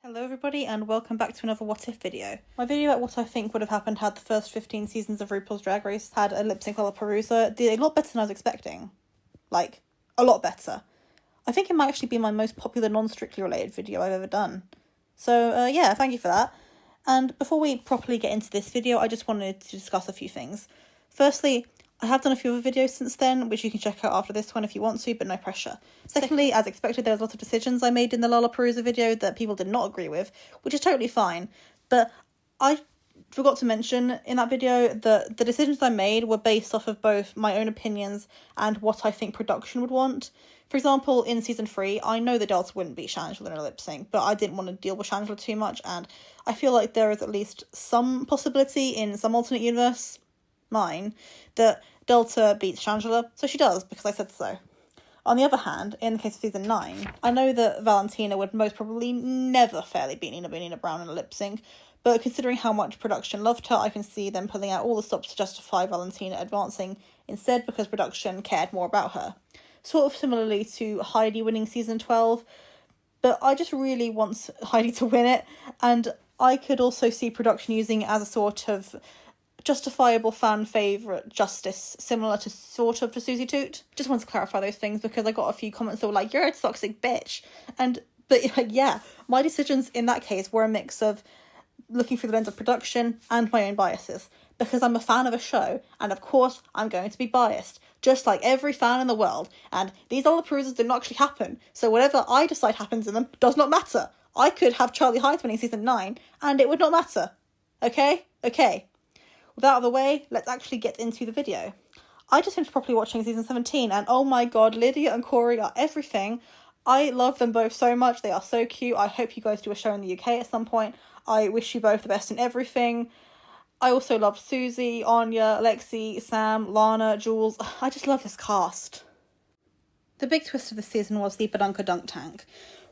Hello everybody and welcome back to another What If video. My video about what I think would have happened had the first 15 seasons of RuPaul's Drag Race had a lip sync Lollapalooza did a lot better than I was expecting. Like, a lot better. I think it might actually be my most popular non-strictly related video I've ever done. So yeah, thank you for that. And before we properly get into this video, I just wanted to discuss a few things. Firstly, I have done a few other videos since then, which you can check out after this one if you want to, but no pressure. Secondly, as expected, there was a lot of decisions I made in the Lollapalooza video that people did not agree with, which is totally fine. But I forgot to mention in that video that the decisions I made were based off of both my own opinions and what I think production would want. For example, in season 3, I know that Delta wouldn't beat Shangela in a lip sync, but I didn't want to deal with Shangela too much, and I feel like there is at least some possibility in some alternate universe, mine, that Delta beats Shangela, so she does, because I said so. On the other hand, in the case of season 9, I know that Valentina would most probably never fairly beat Nina Brown in a lip sync, but considering how much production loved her, I can see them pulling out all the stops to justify Valentina advancing instead because production cared more about her. Sort of similarly to Heidi winning season 12, but I just really want Heidi to win it, and I could also see production using it as a sort of justifiable fan favourite justice, similar to sort of for Susie Toot. Just wanted to clarify those things because I got a few comments that were like, you're a toxic bitch. But yeah, my decisions in that case were a mix of looking through the lens of production and my own biases, because I'm a fan of a show, and of course I'm going to be biased, just like every fan in the world, and these Lollapaloozas did not actually happen, so whatever I decide happens in them does not matter. I could have Charlie Hyde winning season 9, and it would not matter. Okay? With that out of the way, let's actually get into the video. I just finished properly watching season 17, and oh my god, Lydia and Corey are everything. I love them both so much, they are so cute. I hope you guys do a show in the UK at some point. I wish you both the best in everything. I also love Susie, Anya, Lexi, Sam, Lana, Jules. I just love this cast. The big twist of the season was the Badonka dunk tank,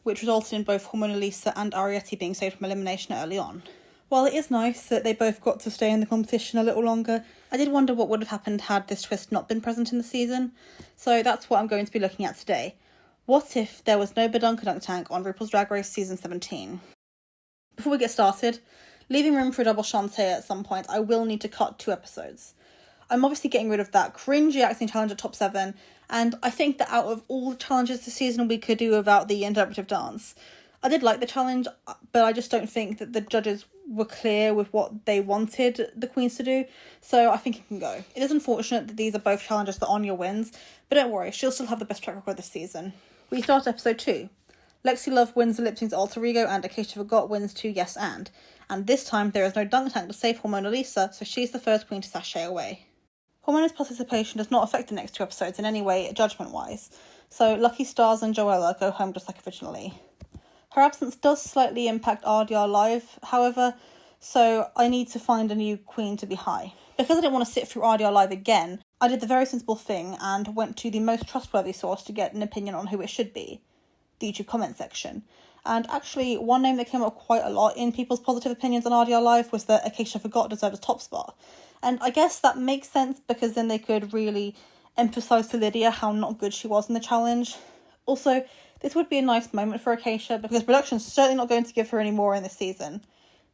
which resulted in both Hormona Lisa and Arietti being saved from elimination early on. While it is nice that they both got to stay in the competition a little longer, I did wonder what would have happened had this twist not been present in the season. So that's what I'm going to be looking at today. What if there was no Badonka dunk tank on RuPaul's Drag Race season 17? Before we get started, leaving room for a double Shantae at some point, I will need to cut 2 episodes. I'm obviously getting rid of that cringy acting challenge at top 7, and I think that out of all the challenges this season, we could do without the interpretive dance. I did like the challenge, but I just don't think that the judges were clear with what they wanted the queens to do, so I think it can go. It is unfortunate that these are both challenges that Anya wins, but don't worry, she'll still have the best track record this season. We start episode 2. Lexi Love wins the lip sync to Alter Ego, and Acacia Forgot wins to Yes and this time there is no dunk tank to save Hormona Lisa, so she's the first queen to sashay away. Hormona's participation does not affect the next 2 episodes in any way, judgment-wise, so Lucky Stars and Joella go home just like originally. Her absence does slightly impact RDR Live, however, so I need to find a new queen to be high. Because I didn't want to sit through RDR Live again, I did the very sensible thing and went to the most trustworthy source to get an opinion on who it should be, the YouTube comment section. And actually, one name that came up quite a lot in people's positive opinions on RDR Live was that Acacia Forgot deserved a top spot. And I guess that makes sense because then they could really emphasise to Lydia how not good she was in the challenge. Also, this would be a nice moment for Acacia because production's certainly not going to give her any more in this season.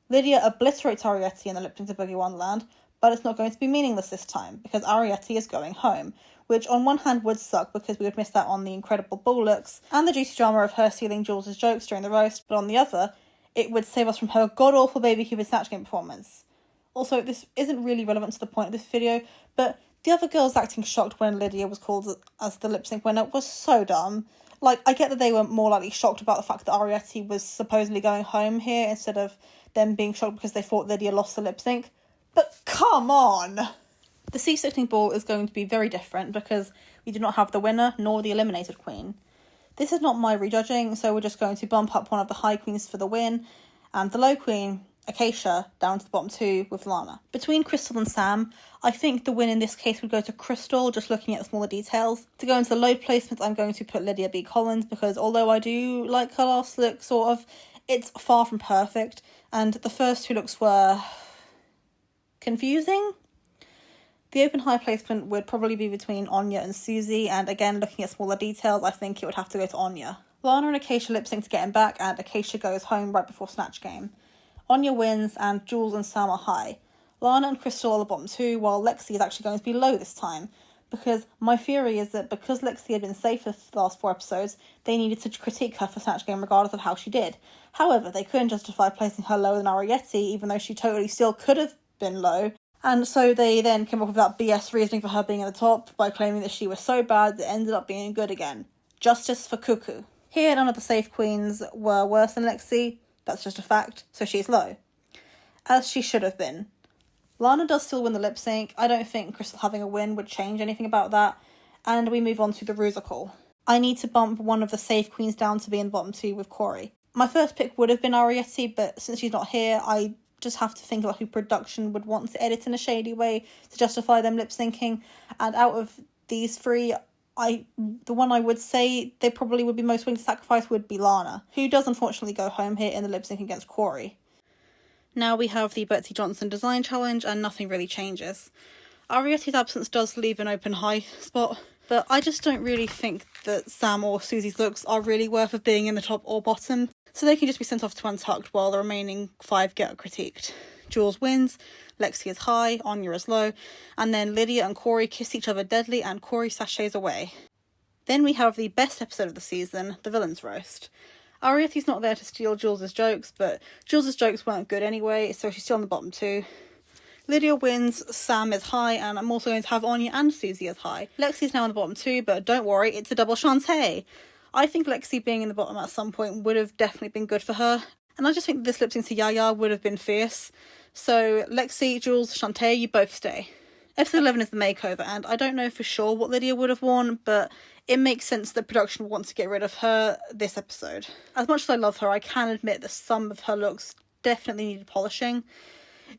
Lydia obliterates Arietti in the lip sync to Boogie Wonderland, but it's not going to be meaningless this time because Arietti is going home, which on one hand would suck because we would miss out on the incredible ball looks and the juicy drama of her stealing Jules' jokes during the roast, but on the other, it would save us from her god-awful Baby Cupid Snatch Game performance. Also, this isn't really relevant to the point of this video, but the other girls acting shocked when Lydia was called as the lip sync winner was so dumb. Like, I get that they were more likely shocked about the fact that Arietti was supposedly going home here instead of them being shocked because they thought Lydia lost the lip sync. But come on! The C-sickening ball is going to be very different because we do not have the winner nor the eliminated queen. This is not my rejudging, so we're just going to bump up one of the high queens for the win, and the low queen, Acacia, down to the bottom 2 with Lana. Between Crystal and Sam, I think the win in this case would go to Crystal, just looking at the smaller details. To go into the low placements, I'm going to put Lydia B. Collins, because although I do like her last look, sort of, it's far from perfect, and the first 2 looks were confusing. The open high placement would probably be between Anya and Susie, and again, looking at smaller details, I think it would have to go to Anya. Lana and Acacia lip sync to get him back, and Acacia goes home right before Snatch Game. Anya wins, and Jules and Sam are high. Lana and Crystal are the bottom two, while Lexi is actually going to be low this time. Because my theory is that because Lexi had been safe for the last 4 episodes, they needed to critique her for Snatch Game regardless of how she did. However, they couldn't justify placing her lower than Arietti, even though she totally still could have been low. And so they then came up with that BS reasoning for her being at the top by claiming that she was so bad that it ended up being good again. Justice for Cuckoo. Here, none of the safe queens were worse than Lexi. That's just a fact, so she's low. As she should have been. Lana does still win the lip sync. I don't think Crystal having a win would change anything about that. And we move on to the Rusical. I need to bump one of the safe queens down to be in the bottom 2 with Corey. My first pick would have been Arietti, but since she's not here, I just have to think about who production would want to edit in a shady way to justify them lip syncing. And out of these 3, the one I would say they probably would be most willing to sacrifice would be Lana, who does unfortunately go home here in the lip sync against Corey. Now we have the Betsy Johnson design challenge, and nothing really changes. Arietti's absence does leave an open high spot, but I just don't really think that Sam or Susie's looks are really worth of being in the top or bottom, so they can just be sent off to Untucked while the remaining 5 get critiqued. Jules wins, Lexi is high, Anya is low, and then Lydia and Corey kiss each other deadly and Corey sachets away. Then we have the best episode of the season, the Villains Roast. Arietti's not there to steal Jules' jokes, but Jules' jokes weren't good anyway, so she's still on the bottom 2. Lydia wins, Sam is high, and I'm also going to have Anya and Susie as high. Lexi's now on the bottom 2, but don't worry, it's a double Shantae. I think Lexi being in the bottom at some point would have definitely been good for her, and I just think this lip sync to Yaya would have been fierce. So Lexi, Jules, Shantae, you both stay. Episode 11 is the makeover, and I don't know for sure what Lydia would have worn, but it makes sense that production wants to get rid of her this episode. As much as I love her, I can admit that some of her looks definitely needed polishing.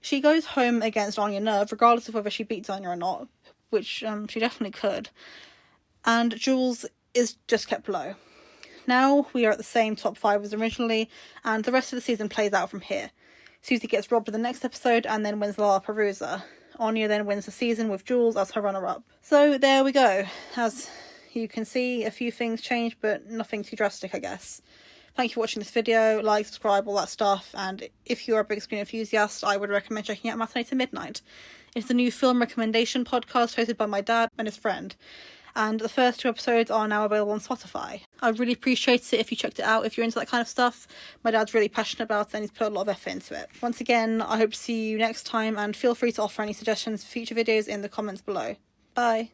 She goes home against Anya Nerve, regardless of whether she beats Anya or not, which she definitely could. And Jules is just kept low. Now we are at the same top 5 as originally, and the rest of the season plays out from here. Susie gets robbed in the next episode and then wins Lollapalooza. Anya then wins the season with Jules as her runner-up. So there we go. As you can see, a few things changed, but nothing too drastic, I guess. Thank you for watching this video. Like, subscribe, all that stuff. And if you're a big screen enthusiast, I would recommend checking out Matinee to Midnight. It's a new film recommendation podcast hosted by my dad and his friend. And the first 2 episodes are now available on Spotify. I'd really appreciate it if you checked it out if you're into that kind of stuff. My dad's really passionate about it and he's put a lot of effort into it. Once again, I hope to see you next time, and feel free to offer any suggestions for future videos in the comments below. Bye.